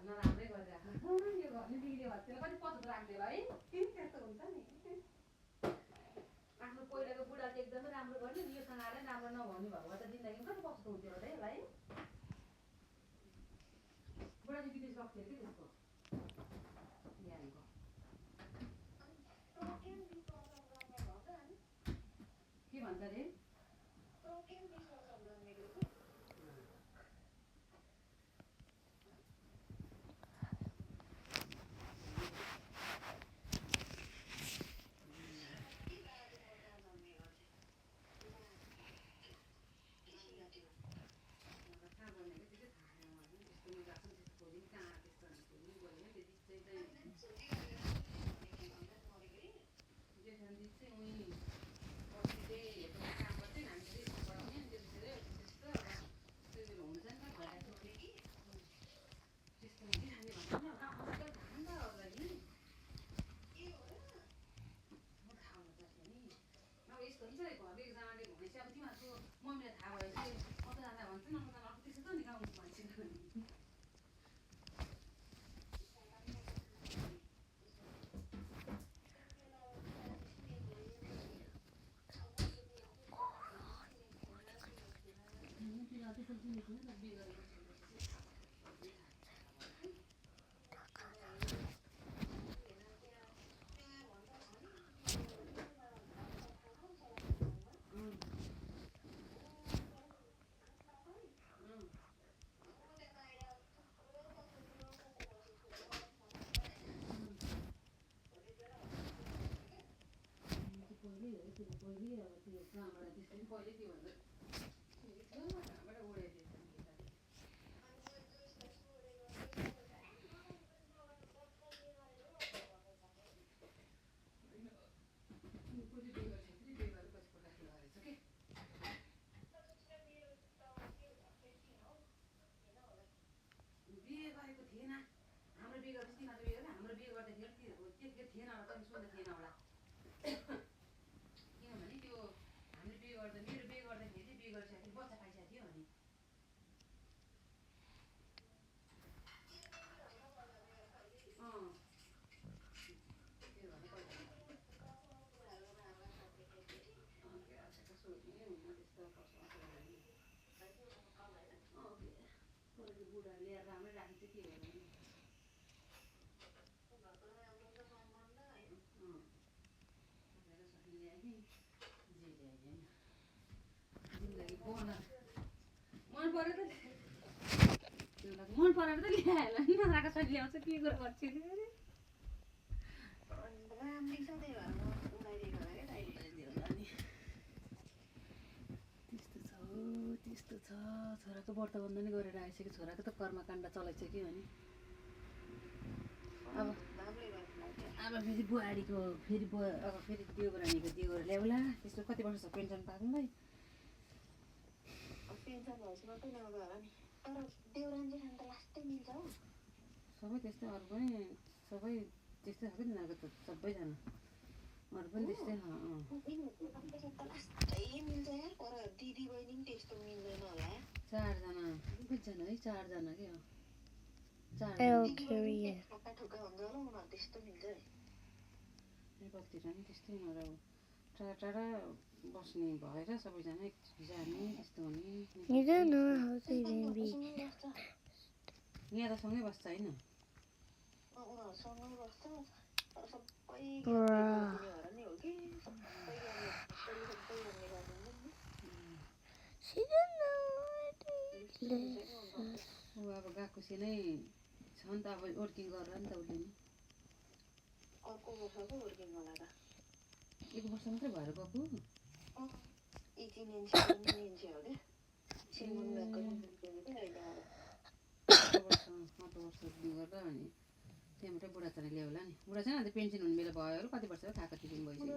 नराम्रै गरिराख्नु यो घरले बिग्रियो भने त्यसलाई कति पछुत राख्थ्यो है किन त्यस्तो हुन्छ नि आफ्नो पहिलाको बुढा चाहिँ एकदमै राम्रो गर्यो नि योसँग आएर राम्रो नभनी भएको भए त जिन्दगीमा कति पछुत हुन्थ्यो होला यसलाई बुढा चाहिँ विदेश गएको थियो कि त्यसको बिहानको के भन्छ अरे मम्मीलाई थाहा भयो कि कताजना भन्छ न कता अर्को त्यसो त नि गाउँको मान्छे पहिले अब त्यो कहाँबाट त्यसरी पहिले त्यो भन्दा कहाँबाट उडाइदिएछ बिहे गरेको थिएन हाम्रो बिहे गर्दा तिमीहरू बिहे गरेर हाम्रो बिहे गर्दाखेरि त्यतिखेर थिएन होला त सोध्दा थिएन होला किनभने त्यो हामीले बिहे गर्दा मेरो बिहे गर्दाखेरि चाहिँ बिहे गरिसकेको थियो बच्चा पाइसकेको थियो अनि बुढा ल्याएर राम्रै राखेको थियो के मन परेर त ल्याएर नि नराको सरी ल्याउँछ के कुरा गर्छु त्यस्तो छ छोराको व्रत बन्धन गरेर आइसक्यो छोराको त कर्मकाण्ड चलाइछ कि अनि अब फेरि बुहारीको फेरि अब फेरि देउरानीको दियो गरेर ल्याउला त्यस्तो कति वर्ष छ पेन्सन पाउनुलाई सबै त्यस्तै अरू पनि सबै त्यस्तै छ कि तिनीहरूको त सबैजना अरू पनि त्यस्तै चारजना कतिजना है चारजना के हो कतिजना नि त्यस्तै उनीहरू अब टाढा टाढा बस्ने भएर सबैजना जाने त्यस्तो हुने यहाँ त सँगै बस्छ होइन ऊ अब गएको नै छ नि त अब वर्किङ गरेर नि त उसले नि एक वर्ष मात्रै भएर गएको 18 inch हो क्या वर्ष गर्दा अनि त्यहाँबाट बुढाचाना ल्याउला नि बुढाचाना अन्त पेन्सन हुने बेला भयो कति वर्ष खाएको टिफिन भइसक्यो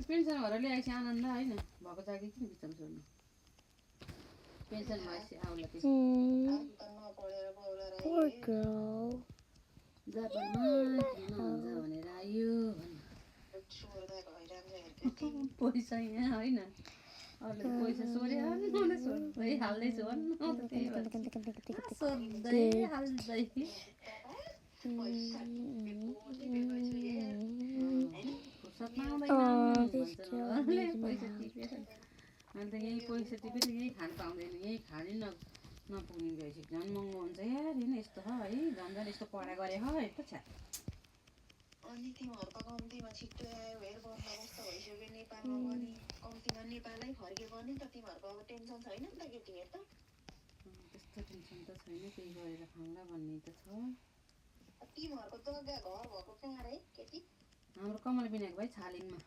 पेन्सन भएर ल्याएपछि आनन्द होइन भएको जागी किन बिचमा छोड्नु पेन्सन भएपछि आउला त्यसो जापानमा किन हुन्छ भनेर आयो पैसा यहाँ होइन अरूले त पैसा सोध्यो भने सोध्दै हाल्दैछु भन्नु त त्यही भएर सोध्दै हाल्दै फुर्सद पाउँदैन भन्छन् अरूले पैसा टिपेर अन्त यही पैसा टिपेर यही खानु पाउँदैन यही खानै नपुग्ने भइसक्यो झन् महँगो हुन्छ यार होइन यस्तो छ है झन् झन् यस्तो पढा गरे है त छ अनि तिमीहरूको कम्तीमा छिट्टो आयो हेर बन्द कस्तो भइसक्यो नेपालमा पनि कम्तीमा नेपालै फर्क्यो भने त तिमीहरूको अब टेन्सन छैन नि त केटी हेर त त्यस्तो टेन्सन त छैन केही गरेर खाउँला भन्ने त छ तिमीहरूको जग्गा घर भएको कहाँ रे केटी हाम्रो कमल बिनाको भाइ छालिङमा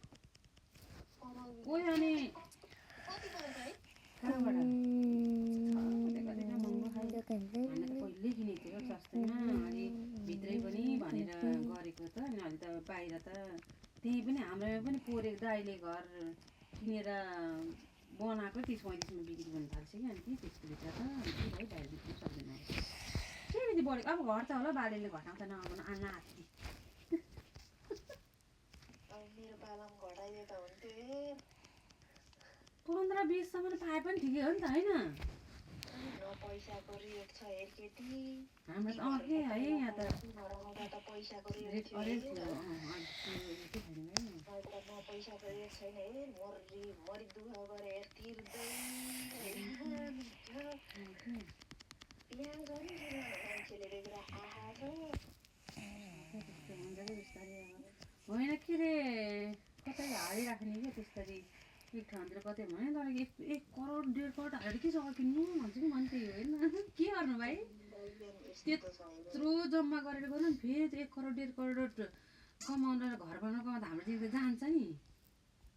कमल कोही अनि कति पर्छ है कहाँबाट महँगो खायो हामीले त पहिल्यै किनेको थियो सस्तैमा अनि भित्रै पनि भनेर गरेको त अनि अहिले त बाहिर त त्यही पनि हाम्रोमा पनि पोरेको दाइले घर किनेर बनाएको 30-35मा बिक्री गर्नु थाल्छ कि अनि त्यसको भित्र त के भयो बाहिर बिक्नु सक्दैन के बित्ति बढेको अब घर त होला बालेले घटाउँछ नआउनु नाति मेरो पालामा घटाइदिए त हुन्थ्यो 15-20सम्म पाए पनि ठिकै हो नि त होइन न पैसाको रेट छ हेर केटी हाम्रो त के है यहाँ त त पैसाको रेट रेट थियो अरेन्ज हेर। थियो के छैन है अहिले त न पैसाको रेट छैन हेर मरि दुःख गरे हेर तिर्दै यहाँ गरी मान्छेले देखेर आहा छ होइन के अरे कतै हालिराख्ने क्या त्यसरी एक ठाउँतिर कतै भने तर 1 करोड 1.5 करोड हालेर के जग्गा किन्नु भन्छु कि मन त्यही होइन के गर्नु भाइ त्यत्रो जम्मा गरेर गर्नु नि फेरि 1 करोड 1.5 करोड कमाउन र घर बनाउनु त हाम्रो चाहिँ जान्छ नि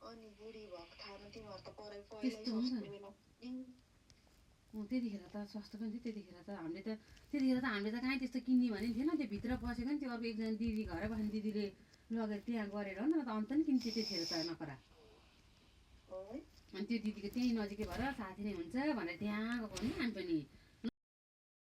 अनि बुढी भएको थाहा तिमीहरू त परै त्यस्तो हुन्छ त्यतिखेर त सस्तो पनि थियो त्यतिखेर त हामीले त कहीँ त्यस्तो किन्ने भने थिएन त्यो भित्र बसेको नि त्यो अर्को एकजना दिदी घरै बस्ने दिदीले लगेर त्यहाँ गरेर हो नि त अन्त नि किन्थ्यो त्यतिखेर त नकरा अनि त्यो दिदीको त्यहीँ नजिकै भएर साथी नै हुन्छ भनेर त्यहाँ गएको नि हामी पनि